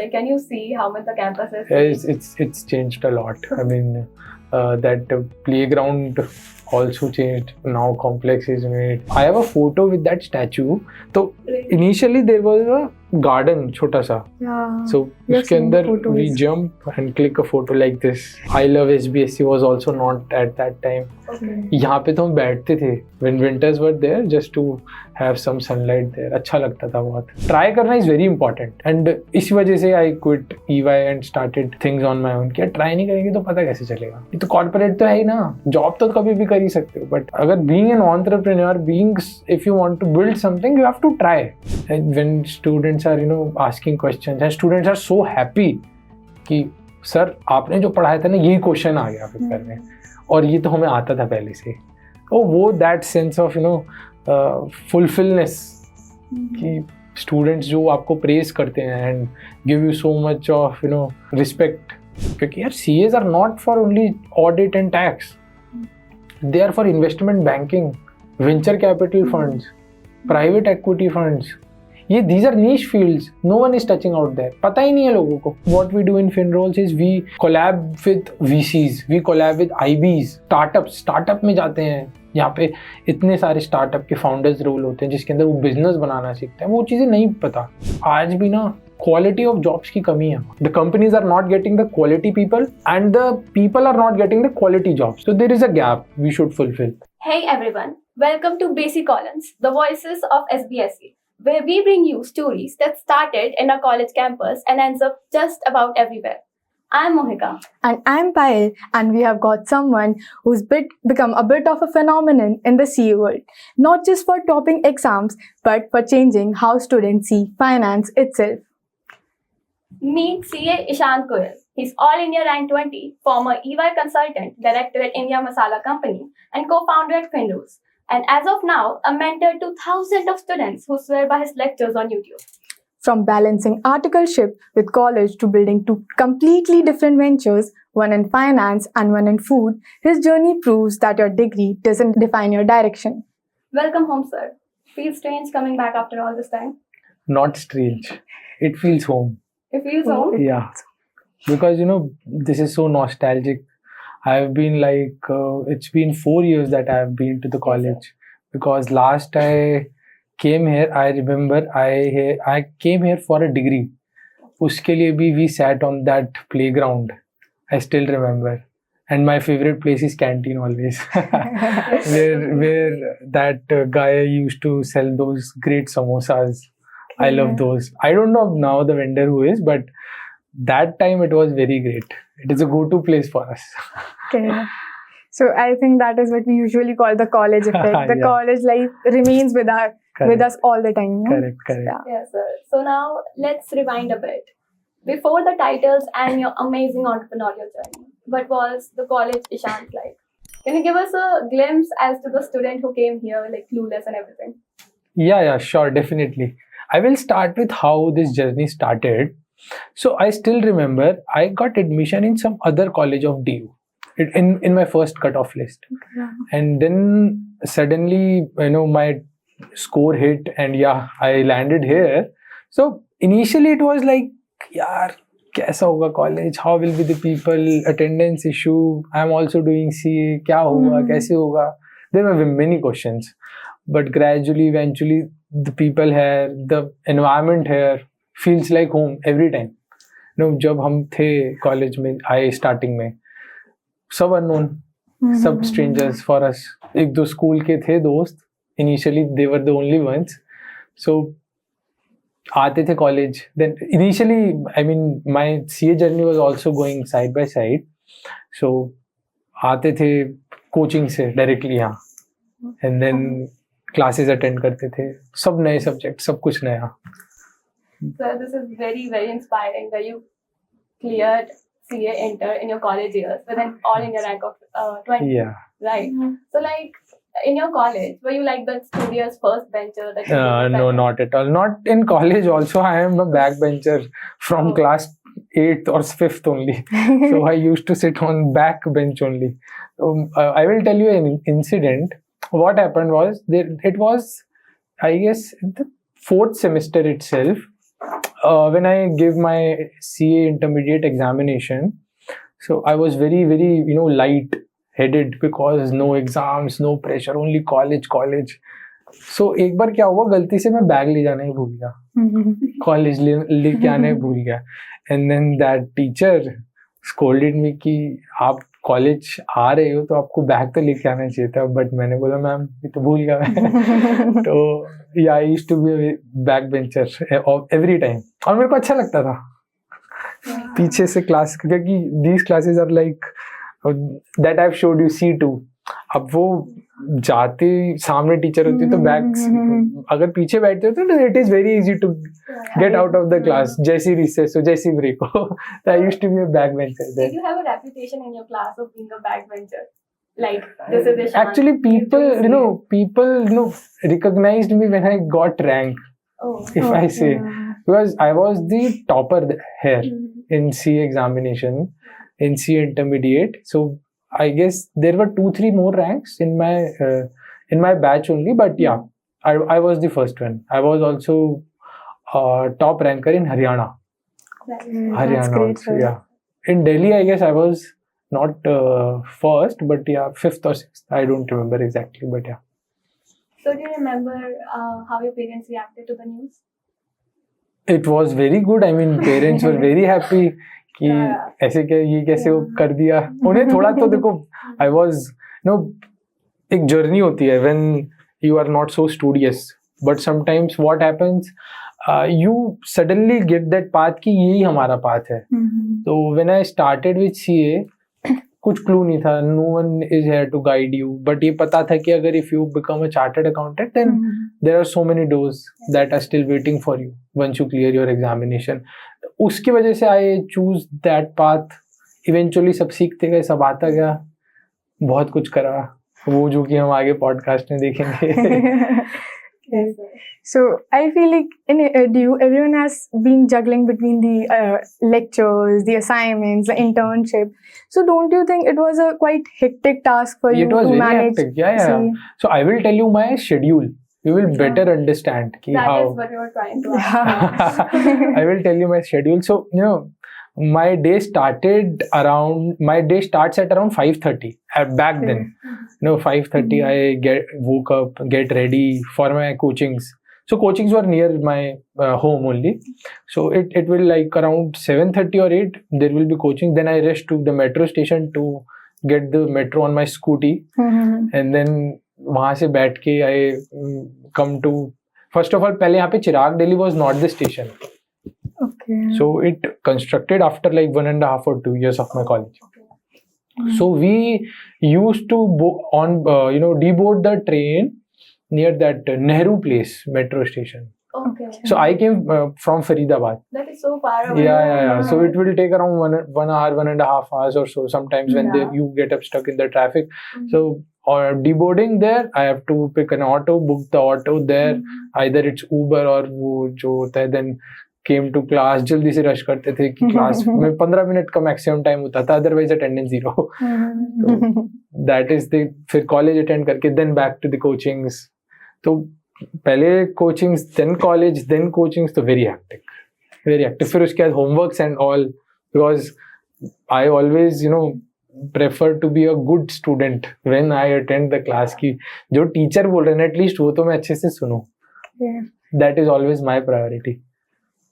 Like, can you see how much the campus is? It's changed a lot. I mean, that playground also changed. Now complex is made. I have a photo with that statue. So initially there was a garden, छोटा सा. Yeah. So उसके अंदर we jump and click a photo like this. I love SBSC was also not at that time. Okay. यहाँ पे तो हम बैठते थे when winters were there just to have some sunlight there. अच्छा लगता था बहुत. Try करना is very important and इस वजह से I quit EY and started things on my own. क्या try नहीं करेंगे तो पता कैसे चलेगा? ये तो corporate तो है ही ना. Job तो कभी भी कर ही सकते हो. But अगर being an entrepreneur, if you want to build something, you have to try. And when students are asking questions and students are so happy कि सर आपने जो पढ़ाया था ना यही क्वेश्चन आ गया पेपर में और ये तो हमें आता था पहले से. वो दैट सेंस ऑफ फुलफिलनेस कि स्टूडेंट्स जो आपको प्रेज करते हैं and give you so much of respect. क्योंकि यार CAs are not for only audit and tax, they are for investment banking, venture capital funds, private equity funds. ये these are niche fields, no one is touching out there. पता ही नहीं है लोगों को. What we do in FinRoles is we collab with VCs, we collab with IBs, startup में जाते हैं. यहाँ पे इतने सारे स्टार्टअप के फाउंडर्स रोल होते हैं जिसके अंदर वो बिजनेस बनाना सीखते हैं. वो चीज़ें नहीं पता. आज भी ना क्वालिटी ऑफ जॉब्स की कमी है. The companies are not getting the quality people and the people are not getting the quality jobs. So there is a gap we should fulfil. Hey everyone, welcome to Basic Collins, the voices of SBSE, where we bring you stories that started in a college campus and ends up just about everywhere. I'm Mohika. And I'm Payal, and we have got someone who's become a bit of a phenomenon in the CA world. Not just for topping exams, but for changing how students see finance itself. Meet CA Ishant Goyal. He's All India Rank 20, former EY consultant, director at India Masala Company, and co-founder at FinRoles. And as of now, a mentor to thousands of students who swear by his lectures on YouTube. From balancing articleship with college to building two completely different ventures, one in finance and one in food, his journey proves that your degree doesn't define your direction. Welcome home, sir. Feels strange coming back after all this time? Not strange. It feels home. It feels home? Yeah. Because, this is so nostalgic. I've been it's been 4 years that I've been to the college. Because last I came here, I remember I came here for a degree. Uske liye bhi we sat on that playground. I still remember. And my favorite place is canteen always. where that guy used to sell those great samosas. I love those. I don't know now the vendor who is, but that time it was very great. It is a go-to place for us. Okay. So I think that is what we usually call the college effect. The Yeah. college life remains with us all the time. No? Correct. Yeah. Yes, sir. So now let's rewind a bit. Before the titles and your amazing entrepreneurial journey, what was the college Ishant like? Can you give us a glimpse as to the student who came here, like clueless and everything? Yeah, sure, definitely. I will start with how this journey started. So I still remember I got admission in some other college of DU in my first cutoff list. Yeah. And then suddenly, my score hit and I landed here. So initially it was like, yaar, kaisa hoga college? How will be the people? Attendance issue. I'm also doing CA. Kya hoga? Kaise hoga? There were many questions. But gradually, eventually, the people here, the environment here feels like home every time. जब हम थे college में आए starting में सब unknown, सब strangers for us. एक दो स्कूल के थे दोस्त, initially they were the only ones. So आते थे college. Then initially I mean my CA journey was also going side by side. So आते थे कोचिंग से डायरेक्टली यहाँ एंड देन क्लासेस अटेंड करते थे. सब नए सब्जेक्ट, सब कुछ नया. So this is very, very inspiring that you cleared CA Inter in your college years with an all India rank of 20. Yeah. Right. So in your college, were you like the studious first bencher? No, not at all. Not in college also. I am a backbencher from class 8th or 5th only. So I used to sit on back bench only. I will tell you an incident. What happened was, it was, I guess, the 4th semester itself. when I gave my CA intermediate examination, so I was very, very, light headed because no exams, no pressure, only college. So एक बार क्या हुआ, गलती से मैं bag ले जाना ही भूल गया, कॉलेज लेके आना ही भूल गया, and then that teacher scolded me कि आप कॉलेज आ रहे हो तो आपको बैग तो लेके आना चाहिए था, बट मैंने बोला मैम ये तो भूल गया मैं। तो yeah I used to be back bencher every time, और मेरे को अच्छा लगता था पीछे से क्लास, क्योंकि these classes are like that I have showed you C2। अब वो जाते सामने टीचर होती तो बैग अगर पीछे बैठते हो तो it is very easy to get out of the class, जैसी रिसेस हो जैसी ब्रेक हो। तो I used to be a back bencher there. Did you have a reputation in your class of being a backbencher? Like, this is Ishan. Actually, people recognized me when I got rank, Oh. if I say, because I was the topper here in CA examination, in CA intermediate. So I guess there were 2-3 more ranks in my batch only, but yeah, I was the first one. I was also top ranker in Haryana. That's great, also, sir. yeah. In Delhi, I guess I was not first, but yeah, 5th or 6th. I don't remember exactly, but yeah. So do you remember how your parents reacted to the news? It was very good. I mean, parents were very happy कि ऐसे क्या ये कैसे वो कर दिया। उन्हें थोड़ा तो देखो, I was एक जर्नी होती है when you are not so studious, but sometimes what happens, you suddenly get that path कि यही हमारा path है। तो when I started with CA, कुछ क्लू नहीं था, no one is here to guide you, but ये पता था कि अगर if you become a chartered accountant, then there are so many doors that are still waiting for you once you clear your examination. उसकी वजह से I choose that path. Eventually सब सीखते गए, सब आता गया, बहुत कुछ करा, वो जो कि हम आगे पॉडकास्ट में देखेंगे। So I feel like in EDU, everyone has been juggling between the lectures, the assignments, the internship. So don't you think it was a quite hectic task for you It was to very manage? hectic. Yeah. So I will tell you my schedule. You will better understand That how. is what you were trying to ask. I will tell you my schedule. So my day starts at around 5:30. Back then, 5:30 I woke up, get ready for my coachings. So coachings were near my home only. So it will like around 7:30 or 8 there will be coaching. Then I rush to the metro station to get the metro on my scooty, and then वहाँ से बैठ के I come to, first of all पहले यहाँ पे चिराग Delhi was not the station. Okay. So it constructed after like 1.5 or 2 years of my college. So we used to deboard the train near that Nehru Place metro station. Okay. So I came from Faridabad. That is so far away. Yeah. So it will take around 1 hour, 1.5 hours or so. Sometimes when you get up stuck in the traffic. So or deboarding there, I have to pick an auto, book the auto there. Either it's Uber or वो जो होता है, then came to class, जल्दी से rush करते थे कि class में 15 मिनट का maximum time होता था, otherwise attendance 0. So that is the, फिर college attend करके then back to the coachings. तो पहले coachings, then college, then coachings, तो very hectic. फिर उसके बाद homeworks and all, because I always prefer to be a good student when I attend the class की जो teacher बोल रहे हैं एटलीस्ट वो तो मैं अच्छे से सुनूं. That is always my priority.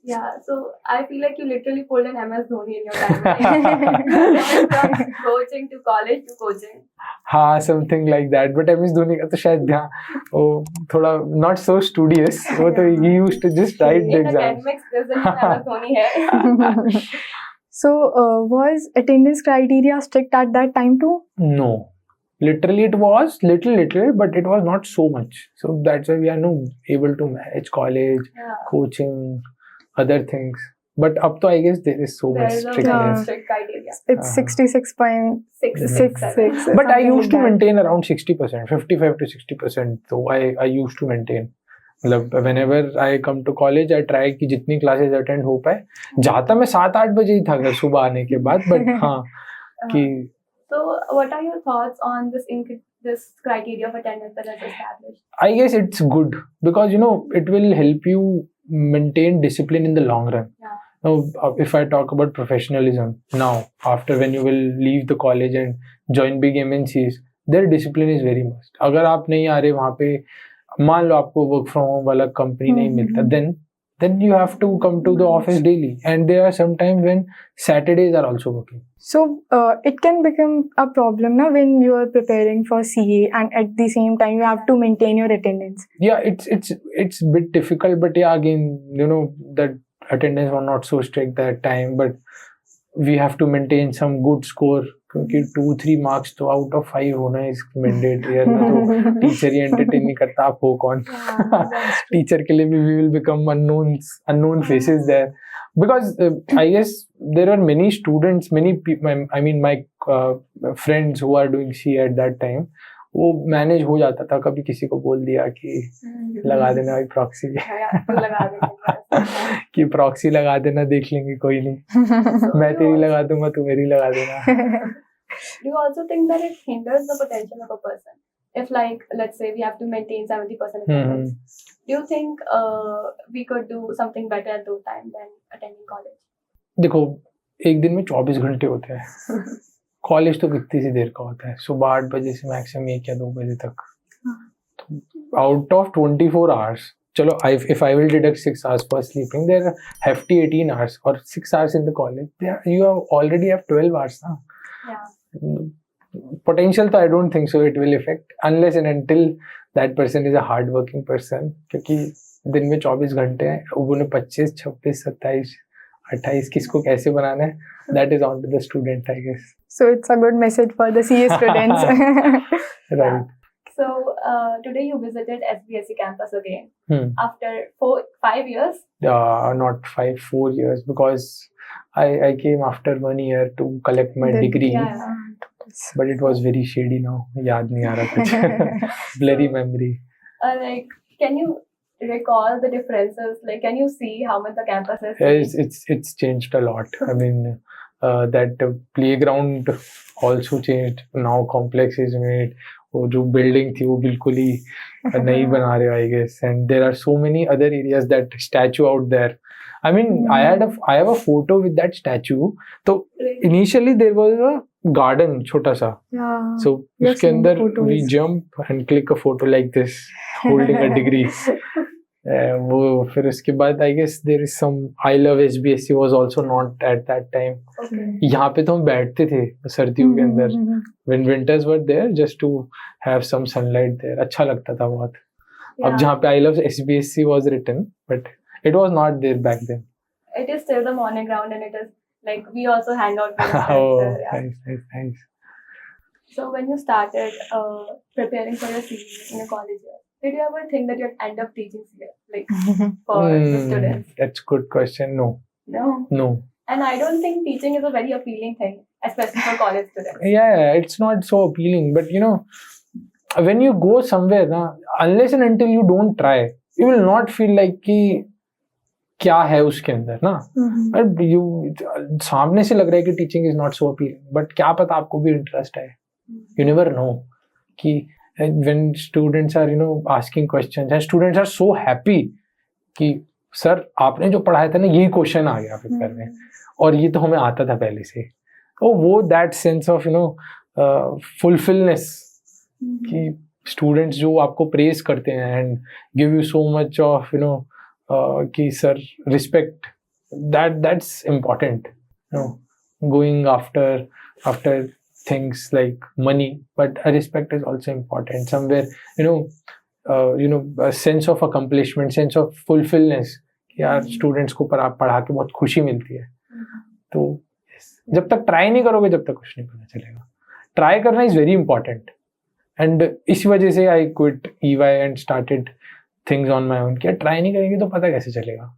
Yeah, so I feel like you literally pulled an MS Dhoni in your time. From coaching to college to coaching. हाँ, something like that. But MS Dhoni का तो शायद ध्यान वो थोड़ा not so studious. वो तो he used to just write the In exams. academics, there's a MS Dhoni है. So was attendance criteria strict at that time too? No, literally it was little, but it was not so much. So that's why we are able to manage college, coaching, other things. But up to I guess there is so much There is a strictness. very strict criteria. It's 66.67. But I used to something like maintain around 60%, 55 to 60%. So I used to maintain. मतलब whenever I come to college, I try कि जितनी classes attend हो पाए. जाता मैं 7-8 बजे ही था घर सुबह आने के बाद. But हाँ कि. So what are your thoughts on this criteria of attendance that is established? I guess it's good because it will help you maintain discipline in the long run. Yeah. Now, if I talk about professionalism now, after when you will leave the college and join big MNCs, their discipline is very must. अगर आप नहीं आ रहे वहाँ पे, मान लो आपको work from home वाला company नहीं मिलता, then you have to come to the office daily, and there are some times when Saturdays are also working. So it can become a problem now when you are preparing for CA and at the same time you have to maintain your attendance. Yeah, it's a bit difficult, but yeah, again, you know, that attendance was not so strict that time, but we have to maintain some good score, क्योंकि 2-3 marks तो out of 5 होना is mandatory है ना, तो teacher ही entertain नहीं करता, आप हो कौन? टीचर के लिए भी we will become unknown faces there, because I guess there are many students, many people, I mean my friends who are doing C at that time, वो मैनेज हो जाता था, कभी किसी को बोल दिया कि लगा देना भाई प्रॉक्सी कि प्रॉक्सी लगा देना, देख लेंगे कोई नहीं, मैं तेरी लगा दूंगा तू मेरी लगा देना. Do you also think that it hinders the potential of a person? If, like, let's say we have to maintain 70% attendance, do you think we could do something better at those time than attending college? देखो, एक दिन में 24 घंटे होते हैं. College तो कितनी सी देर का होता है, सुबह 8 बजे से मैक्सिमम 1 या 2 बजे तक. आउट ऑफ 24 hours, चलो if I will deduct 6 hours for sleeping, there are hefty 18 hours, or 6 hours in the college, you already have 12 hours now. Yeah. Potential तो I don't think so it will affect, unless and until that person is a hard working person, क्योंकि दिन में 24 घंटे हैं, उन्हें 25, 26, 27, 28 किसको कैसे बनाना है, that is on to the student, I guess. So it's a good message for the CA students. Right. Yeah. So today you visited SBSE campus again after 5 years. Not 5, 4 years, because I came after 1 year to collect my degree. Yeah. But it was very shady now. याद नहीं आ रहा कुछ. Blurry memory. Like, can you recall the differences? Like, can you see how much the campus has changed? It's changed a lot. I mean, that playground also changed. Now complex is made. वो जो building थी वो बिल्कुल ही नहीं बना रहे, I guess. And there are so many other areas, that statue out there. I mean, I have a photo with that statue. So initially there was a garden, छोटा सा. Yeah. So उसके अंदर we jump and click a photo like this, holding a degree. वो फिर उसके बाद I guess there is some I love SBSE was also not at that time. Okay. यहाँ पे तो हम बैठते थे सर्दियों के अंदर, when winters were there, just to have some sunlight there. अच्छा लगता था बहुत. अब जहाँ पे I love SBSE was written, but it was not there back then. It is still the morning ground, and it is like we also hang out with friends Oh, there, yeah. nice. So when you started preparing for your CA in your college year, did you ever think that you'd end up teaching CA, like for the students? That's a good question. No. And I don't think teaching is a very appealing thing, especially for college students. Yeah, it's not so appealing. But you know, when you go somewhere, unless and until you don't try, you will not feel like कि क्या है उसके अंदर ना. But you सामने से लग रहा है कि teaching is not so appealing. But क्या पता आपको भी interest है. You never know. कि when students are, you know, asking questions, and students are so happy कि सर आपने जो पढ़ाया था ना यही क्वेश्चन आ गया पेपर में, और ये तो हमें आता था पहले से. तो वो that sense of, you know, fulfillness कि students जो आपको praise करते हैं and give you so much of, you know, कि sir respect, that's important. You know, going after things like money, but respect is also important. Somewhere, you know, a sense of accomplishment, sense of fulfillment. यार students को पढ़ा के बहुत खुशी मिलती है. तो जब तक ट्राई नहीं करोगे जब तक कुछ नहीं पता चलेगा. ट्राई करना इज वेरी इंपॉर्टेंट, एंड इसी वजह से I quit EY and started things on my own. क्या ट्राई नहीं करेंगे तो पता कैसे चलेगा.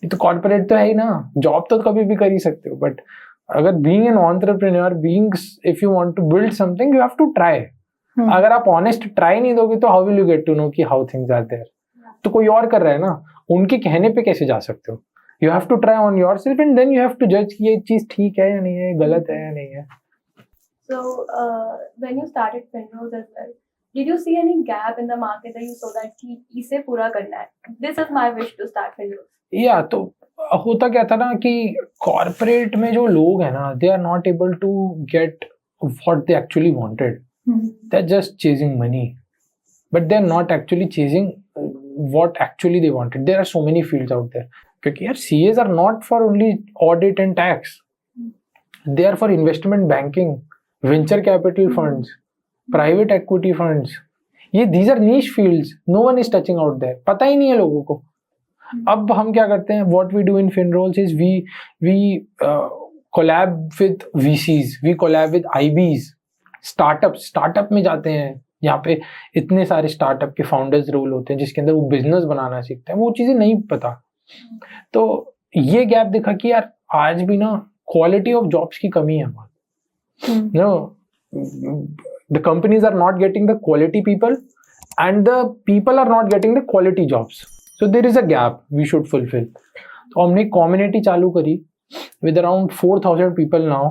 ये तो कॉर्पोरेट तो है ही ना, जॉब तो कभी भी कर ही सकते हो, बट अगर being an entrepreneur, if you want to build something, you have to try. अगर आप ऑनेस्ट ट्राई नहीं दोगे तो how will you get to know कि हाउ थिंग्स आर देयर. तो कोई और कर रहा है ना, उनके कहने पे कैसे जा सकते हो. You have to try on yourself and then you have to जज कि ये चीज ठीक है या नहीं है, गलत है या नहीं है. So when you started Finrose as well, Did you see any gap in the market that you saw that कि इसे पूरा करना है? This is my wish to start Finrose. या तो होता क्या था ना कि कॉर्पोरेट में जो लोग हैं ना, they are not able to get what they actually wanted. They are just chasing money, but they are not actually chasing what actually they wanted. There are so many fields out there. क्योंकि यार CS are not for only audit and tax. They are for investment banking, venture capital funds, private equity funds. ये these are niche fields, no one is touching out there. पता ही नहीं है लोगों को. अब हम क्या करते हैं, what we do in Finrolls is we collab with VCs, we collab with IBs, startup में जाते हैं. यहाँ पे इतने सारे स्टार्टअप के फाउंडर्स रोल होते हैं जिसके अंदर वो बिजनेस बनाना सीखते हैं. वो चीजें नहीं पता. तो ये गैप दिखा कि यार आज भी ना क्वालिटी ऑफ जॉब्स की कमी है बहुत. You know, the companies are not getting the quality people and the people are not getting the quality jobs. So there is a gap we should fulfill. तो हमने community चालू करी with around 4,000 people now,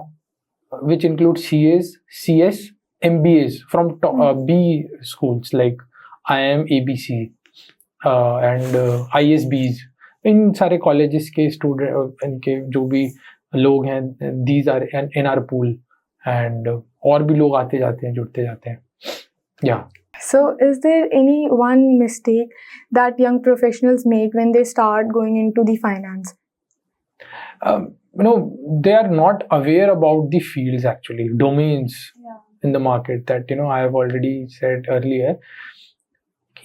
which include CAs, CS, MBAs from B schools like IIM, ABC and ISBs. इन सारे colleges के student, इनके जो भी लोग हैं, these are in our pool, and और भी लोग आते जाते हैं, जुड़ते जाते हैं. Yeah. So, is there any one mistake that young professionals make when they start going into the finance? You know, they are not aware about the fields actually, domains in the market that, you know, I have already said earlier.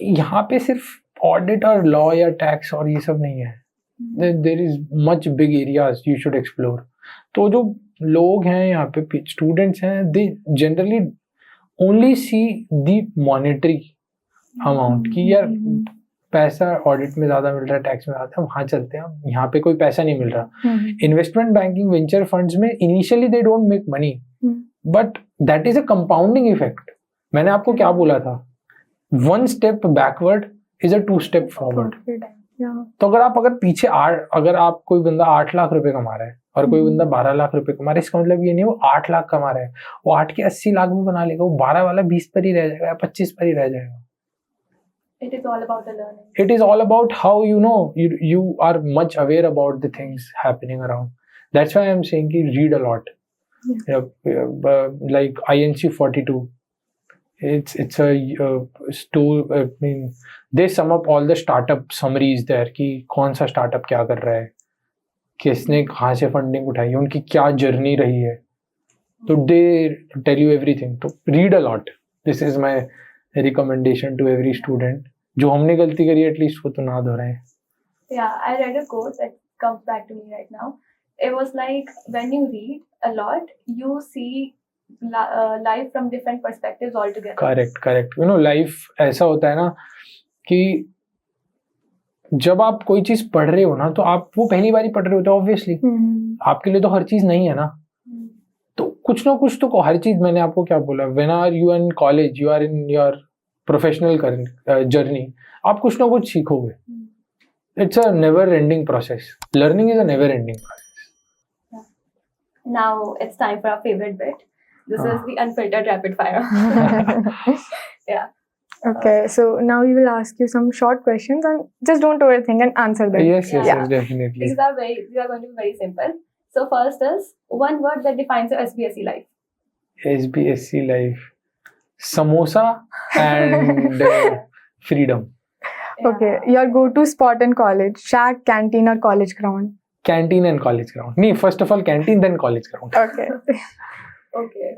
यहाँ पे सिर्फ audit और law या tax और ये सब नहीं है. There is much big areas you should explore. तो जो लोग हैं यहाँ पे students हैं, they generally only see the monetary amount कि यार पैसा ऑडिट में ज़्यादा मिल रहा है, टैक्स में ज़्यादा, वहाँ चलते हैं. यहाँ पे कोई पैसा नहीं मिल रहा. इन्वेस्टमेंट बैंकिंग, वेंचर फंड्स में initially they don't make money, but that is a compounding effect. मैंने आपको क्या बोला था, 1 step backward is a 2 step forward. तो अगर पीछे अगर आप कोई बंदा 8 लाख रुपए कमा रहा है और कोई बंदा 12 लाख रुपए कमा रहा है, इसका मतलब ये नहीं वो 8 लाख कमा रहा है, वो 8 के 80 लाख भी बना लेगा, वो 12 वाला 20 पर ही रह जाएगा, 25 पर ही रह जाएगा. It is all about the learning. It is all about how you are much aware about the things happening around. That's why I'm saying ki read a lot. Like INC 42. It's a store. I mean, they sum up all the startup summaries there कि कौन सा startup क्या कर रहा है, किसने कहाँ से फंडिंग उठाई है, उनकी क्या जर्नी रही है. तो they tell you everything. तो read a lot. This is my recommendation to every student. जो हमने गलती करी एटलीस्ट वो तो ना दोहराएं. Yeah, I read a quote that comes back to me right now. It was like when you read a lot, you see life from different perspectives altogether. Correct. You know, life ऐसा होता है ना कि जब आप कोई चीज पढ़ रहे हो ना, तो आप वो पहली बार ही पढ़ रहे होते हो ऑब्वियसली. आपके लिए तो हर चीज नहीं है ना. तो कुछ ना कुछ तो हर चीज, मैंने आपको क्या बोला, when are you in college, you are in your professional journey, आप कुछ ना कुछ सीखोगे. It's a never ending process. Learning is a never ending process. Now it's time for our favorite bit. This is the unfiltered rapid fire. Yeah. Okay, so now we will ask you some short questions and just don't overthink and answer them. Yes, definitely. These are going to be very simple. So first is one word that defines your SBSE life. SBSE life. Samosa and freedom. Yeah. Okay, your go-to spot in college, shack, canteen or college ground? Canteen and college ground. No, first of all canteen, then college ground. Okay. Okay.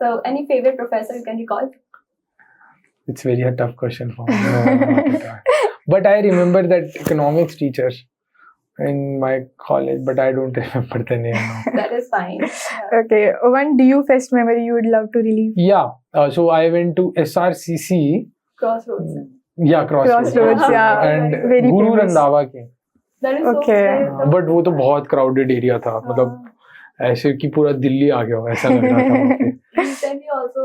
So any favorite professor you can recall? It's very a tough question for me. No, not at all. But I remember that economics teacher in my college, but I don't remember the name now. That is fine. Yeah. Okay, one DU fest memory you would love to relive? Yeah, so I went to SRCC. Crossroads. Yeah, Crossroads. Yeah. And Very Guru famous. Randhawa के. That is Okay. so But वो तो बहुत crowded area था, मतलब ऐसे कि पूरा दिल्ली आ गया हो ऐसा लग रहा था वहाँ पे. Recently also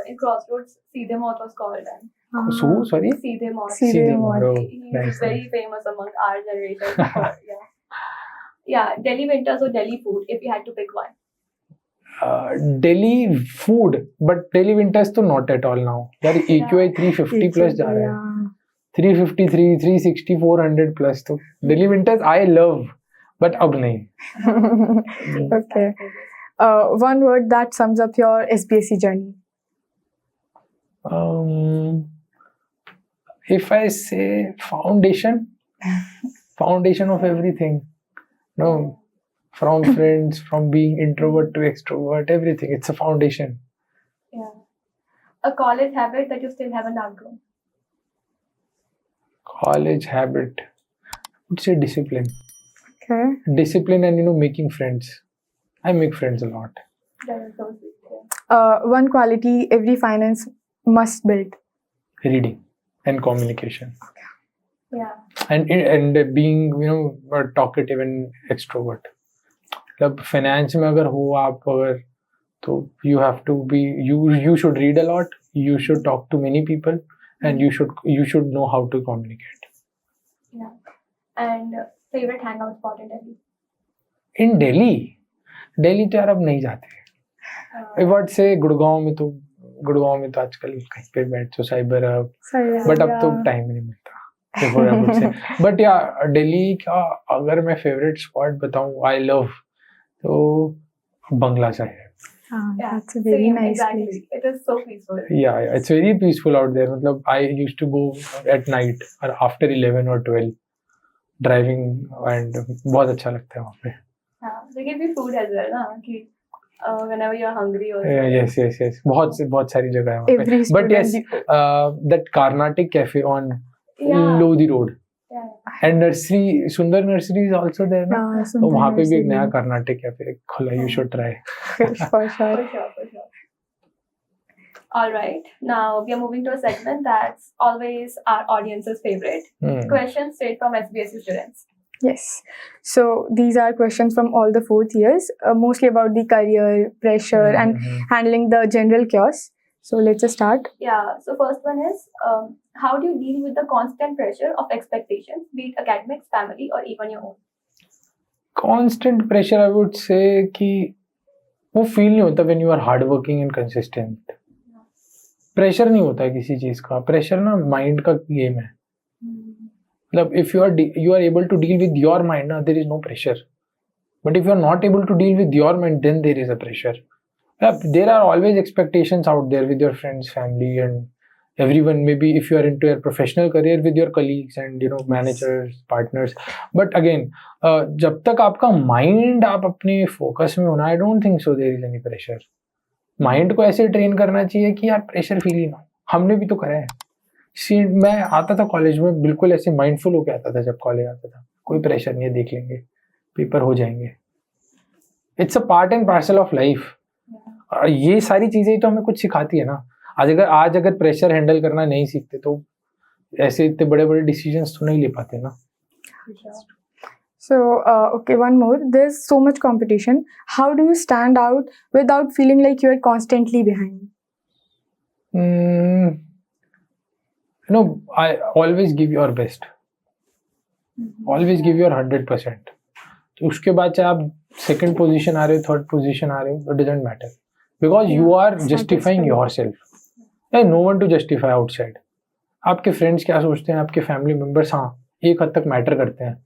in Crossroads, Seedhe Maut was called in. So sorry. Seedhe Maut. Seedhe Maut. Oh, He nice. is very famous among our generation. Yeah. Delhi winters or Delhi food, if you had to pick one. Delhi food, but Delhi winters to not at all now. यार AQI 350 plus जा रहा है. 353, 360, 400 plus तो Delhi winters I love, but अब नहीं. Okay. One word that sums up your SBSC journey. If I say foundation of everything. No, from friends, from being introvert to extrovert, everything. It's a foundation. Yeah. A college habit that you still haven't outgrown. College habit. I would say discipline. Okay. Discipline and making friends. I make friends a lot. That is so sweet. Yeah. One quality every finance must build. Reading and communication. Yeah. And being talkative and extrovert. मतलब finance में अगर हो आप अगर तो you have to be you should read a lot, you should talk to many people, and you should know how to communicate. Yeah. And favorite hangout spot in Delhi? In Delhi तो यार अब नहीं जाते. I would say Gurgaon में तो आजकल कहीं पे बैठ साइबर हब, बट अब तो टाइम नहीं मिलता. बट या दिल्ली का अगर मैं फेवरेट स्पॉट बताऊं आई लव तो Bangla Sahib. That's a very nice exactly. place. It is so peaceful. Yeah, it's very peaceful out there. मतलब I used to go at night or after 11 or 12 driving and बहुत अच्छा लगता है वहाँ पे. They give you food as well, ना कि whenever you're hungry or yes. बहुत सारी जगह है वहाँ पे. Every But yes, student that Carnatic Cafe on Yeah. Lodi Road. Yeah. And nursery, Sundar Nursery is also there, no? Yeah, तो वहाँ पे भी एक नया Sundar कर्नाटिक कैफे खुला. You should try. Nursery. For sure. For sure. All right. Now we are moving to a segment that's always our audience's favorite. Questions straight from SBSC students. Yes. So these are questions from all the 4th years, mostly about the career, pressure, and handling the general chaos. So let's just start. Yeah. So first one is, how do you deal with the constant pressure of expectations, be it academics, family, or even your own? Constant pressure, I would say कि वो feel नहीं होता when you are hardworking and consistent. Pressure नहीं होता है किसी चीज का. Pressure ना mind का game है. मतलब if you are able to deal with your mind, ना there is no pressure. But if you are not able to deal with your mind, then there is a pressure. There are always expectations out there with your friends, family, and everyone. Maybe if you are into your professional career with your colleagues and managers, partners. But again, जब तक आपका mind आप अपने focus में होना, I don't think so there is any pressure. Mind को ऐसे train करना चाहिए कि यार pressure feel ही ना हो. हमने भी तो करा है. मैं आता था कॉलेज में बिल्कुल ऐसे माइंडफुल होके आता था. जब कॉलेज आता था कोई प्रेशर नहीं है, देख लेंगे, पेपर हो जाएंगे. It's a part and parcel of life. ये सारी चीजें तो हमें कुछ सिखाती है ना. आज अगर प्रेशर हैंडल करना नहीं सीखते तो ऐसे इतने बड़े बड़े डिसीजंस तो नहीं ले पाते ना. So, okay, one more. There's so much competition. How do you stand out without feeling like you are constantly behind? I always give your best. Always give your 100%. तो उसके बाद चाहे आप सेकंड पोजीशन आ रहे हो, थर्ड पोजीशन आ रहे हो, it doesn't matter. Because you are justifying yourself. There's no one to justify outside. आपके फ्रेंड्स क्या सोचते हैं, आपके फैमिली मेंबर्स हाँ एक हद तक मैटर करते हैं,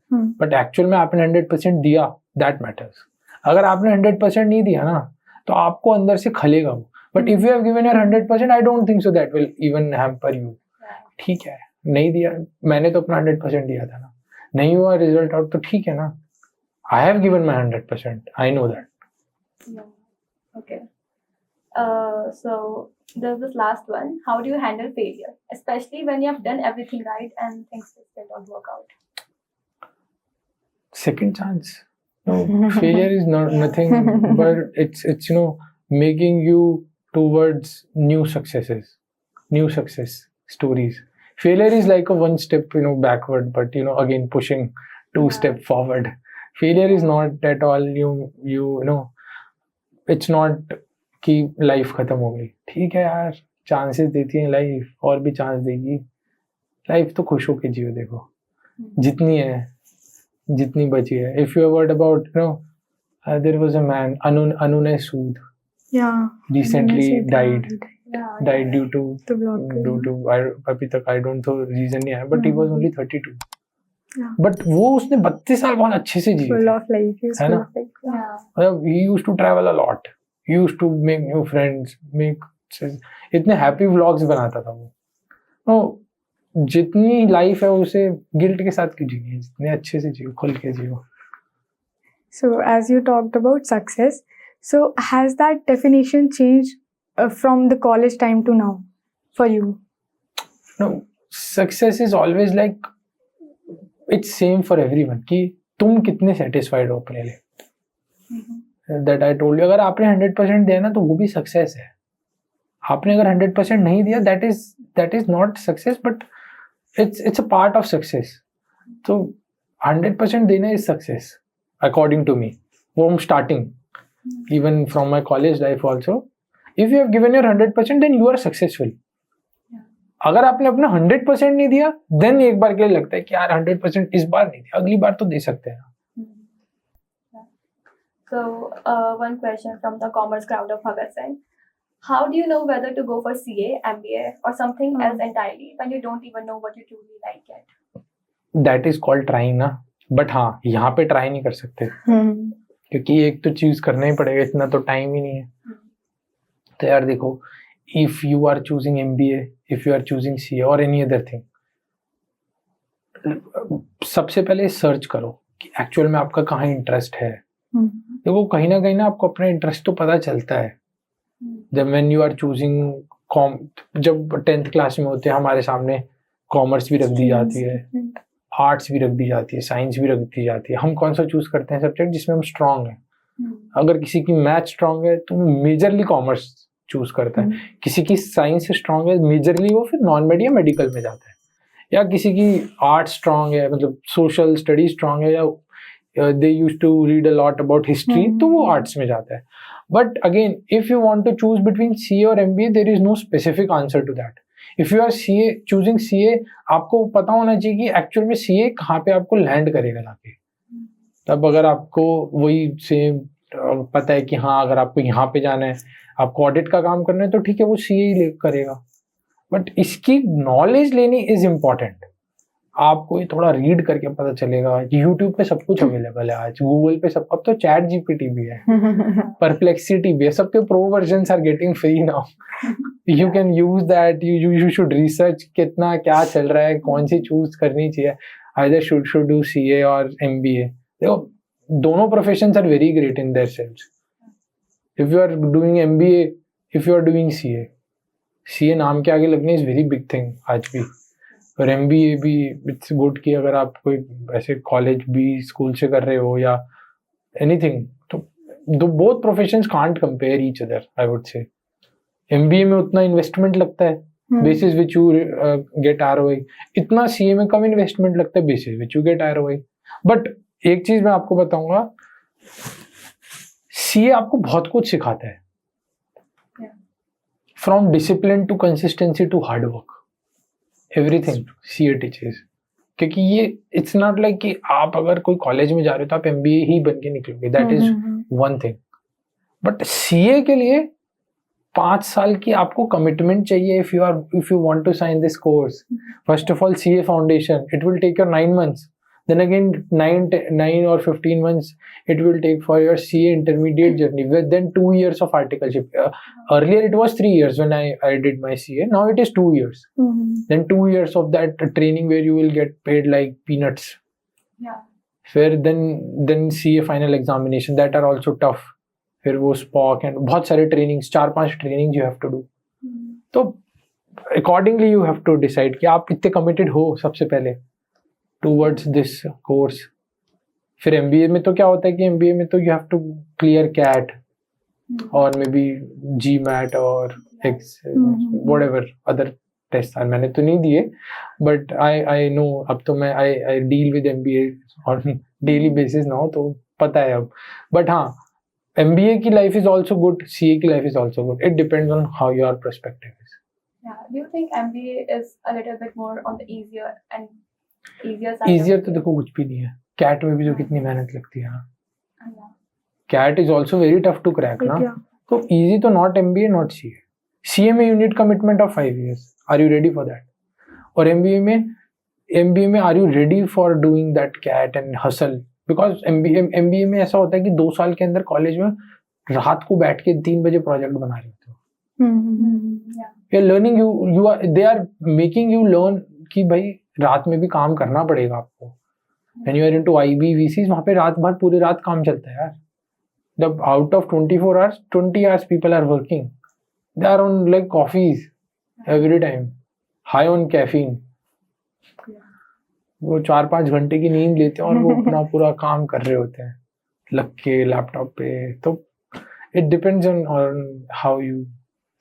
बट एक्चुअल में आपने 100% दिया, दैट मैटर्स. अगर आपने 100% नहीं दिया ना तो आपको अंदर से खलेगा वो. But if you have given your 100%, I don't think so that will even hamper you. ठीक है, नहीं दिया, मैंने तो अपना 100% दिया था ना, नहीं हुआ रिजल्ट आउट तो ठीक है ना. I have given my 100%. I know that. Okay. So there's this last one. How do you handle failure, especially when you have done everything right and things still don't work out? Second chance. No, failure is not nothing, but it's making you towards new successes, new success stories. Failure is like a one step backward, but again pushing two step forward. Failure is not at all it's not कि life खत्म हो गई. ठीक है यार, chances देती है life, और भी चांस देगी. लाइफ तो खुश होके जियो. देखो जितनी है, जितनी बची है. If you word about their was a man, अनुनय सूद, Yeah. recently Honestly, died Yeah. died due to The blockade. अभी तक I don't know reason नहीं है, but he was only 32. Yeah. But वो उसने 32 साल बहुत अच्छे से जिए Full थे. of life. He's है full ना? of life. Yeah. मतलब he used to travel a lot. He used to make new friends, इतने हैप्पी व्लॉग्स बनाता था वो. तो जितनी लाइफ है उसे गिल्ट के साथ क्यों जिए, जितने अच्छे से जियो, खुल के जियो. So, as you talked about success, so has that definition changed from the college time to now for you? No, success is always like it's same for everyone कि तुम कितने satisfied हो अपने लिए. That I told you, अगर आपने 100% दिया ना तो वो भी सक्सेस है. आपने अगर 100% नहीं दिया, that is not success, but it's a part of success. तो 100% देना is success according to me. From starting, even from my college life also, if you have given your 100%, then you are successful. अगर आपने अपना 100% नहीं दिया, then एक बार के लिए लगता है कि यार 100% इस बार नहीं दिया, अगली बार तो दे सकते हैं. So, one question from the commerce crowd of Bhagat Singh. How do you know whether to go for CA, MBA, or something else entirely when you don't even know what you truly like yet? That is called trying ना. But हाँ, यहाँ पे try नहीं कर सकते क्योंकि एक तो चूज करना ही पड़ेगा, इतना तो टाइम ही नहीं है. तो यार देखो, if you are choosing MBA, if you are choosing CA or any other thing, सबसे पहले सर्च करो कि एक्चुअल में आपका कहाँ इंटरेस्ट है. देखो कहीं ना आपको अपना इंटरेस्ट तो पता चलता है. जब when you are choosing जब 10th क्लास में होते हैं हमारे सामने कॉमर्स भी रख दी जाती है, आर्ट्स भी रख दी जाती है, साइंस भी रख दी जाती है. हम कौन सा चूज करते हैं सब्जेक्ट जिसमें हम स्ट्रांग हैं. अगर किसी की मैथ स्ट्रांग है तो मेजरली कॉमर्स चूज करता है. किसी की साइंस स्ट्रांग है, मेजरली वो फिर नॉन मेड या मेडिकल में जाता है. या किसी की आर्ट स्ट्रांग है, मतलब सोशल स्टडी स्ट्रांग है, या they used to read a lot about history, तो वो आर्ट्स में जाता है. But again if you want to choose between CA और MBA, there is no specific answer to that. If you are CA choosing CA, आपको पता होना चाहिए कि एक्चुअल में सीए कहाँ पे आपको लैंड करेगा जाके. तब अगर आपको वही सेम पता है कि हाँ अगर आपको यहाँ पे जाना है, आपको ऑडिट का काम करना है, तो ठीक है वो सीए ही करेगा. बट इसकी नॉलेज लेनी इज इम्पॉर्टेंट. आपको ये थोड़ा रीड करके पता चलेगा. यूट्यूब पे सब कुछ अवेलेबल है आज, गूगल पे सब, अब तो चैट जीपीटी भी है, परप्लेक्सिटी भी है, सबके pro versions are getting free now. You can use that. You should research कितना क्या चल रहा है, कौन सी चूज करनी चाहिए. आइदर शुड डू सीए और एमबीए. देखो दोनों professions are very great in their selves. If you are doing MBA, if you are doing CA नाम के आगे लगने इज वेरी बिग थिंग आज भी. और एमबीए भी इट्स गुड कि अगर आप कोई ऐसे कॉलेज भी स्कूल से कर रहे हो या एनीथिंग, तो both professions can't compare each other. I would say MBA में उतना इन्वेस्टमेंट लगता है, basis which you get ROI. इतना सीए में कम इन्वेस्टमेंट लगता है, basis which you get ROI. But एक चीज मैं आपको बताऊंगा, सीए आपको बहुत कुछ सिखाता है. From discipline to consistency to hard work, everything CA teachers. क्योंकि ये इट्स नॉट लाइक कि आप अगर कोई कॉलेज में जा रहे हो तो आप एमबीए ही बन के निकलोगे. That is one thing. But CA के लिए 5 साल की आपको कमिटमेंट चाहिए. If you want to sign this course, first of all CA foundation, it will take your 9 months. Then again 9 or 15 months it will take for your CA intermediate journey. Then 2 years of articleship. Earlier it was 3 years when I did my CA. Now it is 2 years. Then 2 years of that training where you will get paid like peanuts. Yeah. फिर then CA final examination that are also tough. फिर वो SPOC and बहुत सारे trainings, 4-5 trainings you have to do. तो accordingly you have to decide कि आप इतने committed हो सबसे पहले towards this course. फिर MBA में तो क्या होता है कि MBA में तो you have to clear CAT or maybe GMAT or whatever other tests are. मैंने तो नहीं दिए, but I know. अब तो मैं I deal with MBA on daily basis now, तो पता है अब. But हाँ, MBA की life is also good, CA की life is also good. It depends on how your perspective is. Yeah. Do you think MBA is a little bit more on the easier side? Easier तो देखो कुछ भी नहीं है. Cat में भी जो कितनी मेहनत लगती है. CAT is also very tough to crack ना. So easy to not MBA, not CA. CA में you need commitment of 5 years. Are you ready for that? और MBA में are you ready for doing that cat and hustle? Because MBA में ऐसा होता है कि 2 साल के अंदर कॉलेज में रात को बैठ के 3 बजे प्रोजेक्ट बना रहे होते हो. You're learning, they are making you learn कि भाई रात में भी काम करना पड़ेगा आपको. When you are into IB, VCs, वहाँ पे रात भर पूरी रात काम चलता है यार. The out of 24 hours, 20 hours people are working. They are on like coffees every time, high on caffeine. वो 4-5 घंटे की नींद लेते हैं और वो अपना पूरा काम कर रहे होते हैं लग के लैपटॉप पे. तो it depends on how you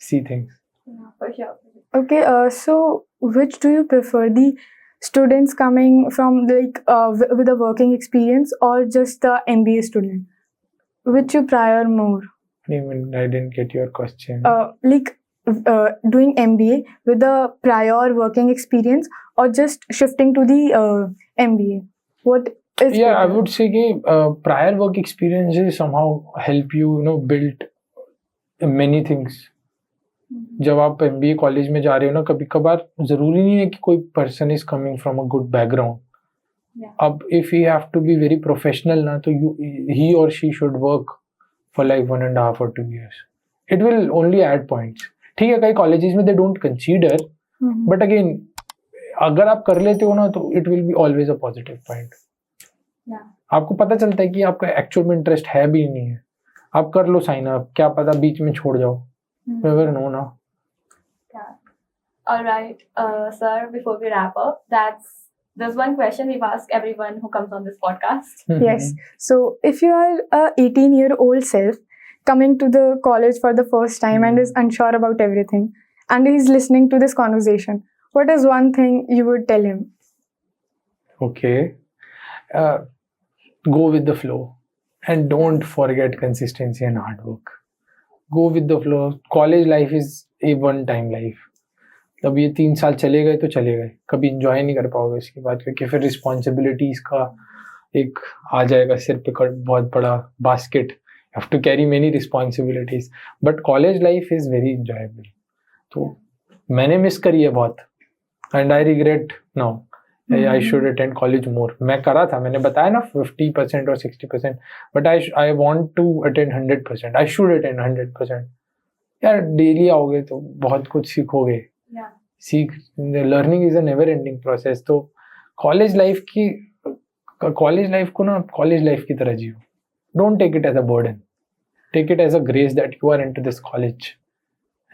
see things. Yeah, for sure. Okay, so which do you prefer, the students coming from like with a working experience or just the MBA student? Which you prior more? I didn't get your question. Like doing MBA with a prior working experience or just shifting to the MBA? What is Yeah, I better? would say कि prior work experiences somehow help you, build many things. जब आप MBA college में जा रहे हो ना, कभी कभार जरूरी नहीं है कि कोई person is coming from a good background. अब if you have to be very professional ना, तो he or she should work for like 1.5 or 2 years. It will only add points. ठीक है, कई कॉलेजेस में they don't consider, but again अगर आप कर लेते हो ना तो it will be always a positive point. आपको पता चलता है कि आपका एक्चुअल में इंटरेस्ट है भी नहीं है, आप कर लो साइन अप, क्या पता बीच में छोड़ जाओ. Never know now. Yeah. All right, sir. Before we wrap up, there's one question we've asked everyone who comes on this podcast. Yes. So if you are a 18-year-old self coming to the college for the first time and is unsure about everything and he's listening to this conversation, what is one thing you would tell him? Okay. Go with the flow and don't forget consistency and hard work. Go with the flow. College life is a one-time life. तब ये 3 साल चले गए तो चले गए, कभी enjoy नहीं कर पाओगे इसके बाद, क्योंकि फिर रिस्पॉन्सिबिलिटीज का एक आ जाएगा सिर पे बहुत बड़ा basket. You have to carry many responsibilities. But college life is very enjoyable. तो मैंने मिस करी है बहुत, and I regret now. I should attend college more. मैं करा था, मैंने बताया ना 50% or 60%, but I want to attend 100%. I should attend 100%. यार डेली आओगे तो बहुत कुछ सीखोगे. Learning is a never ending process. तो कॉलेज लाइफ को ना कॉलेज लाइफ की तरह जियो. Don't take it as a burden, take it as a grace that you are into this college.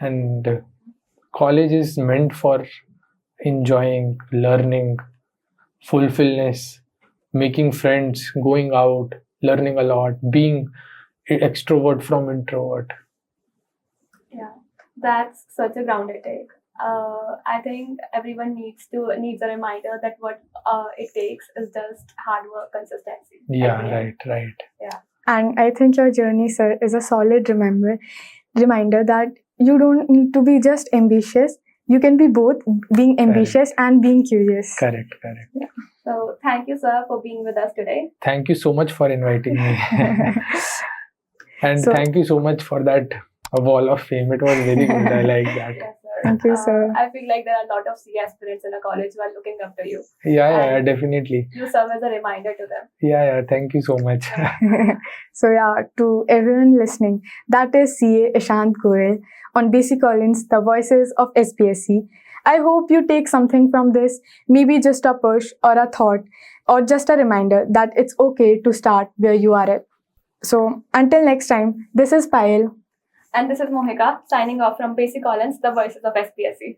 And college is meant for enjoying, learning, fulfillness, making friends, going out, learning a lot, being extrovert from introvert. Yeah, that's such a grounded take. I think everyone needs a reminder that what it takes is just hard work, consistency. Yeah, right. Yeah. And I think your journey, sir, is a solid reminder that you don't need to be just ambitious. You can be both, being ambitious and being curious. Correct. Yeah. So thank you, sir, for being with us today. Thank you so much for inviting me. And thank you so much for that wall of fame. It was very good. I like that. Yes, sir. Thank you, sir. I feel like there are a lot of C aspirants in a college who are looking up to you. Yeah, definitely. You serve as a reminder to them. Yeah, thank you so much. So yeah, to everyone listening, that is CA Ishant Goyal on Basic Collins, the voices of SPSC. I hope you take something from this, maybe just a push or a thought or just a reminder that it's okay to start where you are at. So until next time, this is Payal. And this is Mohika signing off from Basic Collins, the voices of SPSC.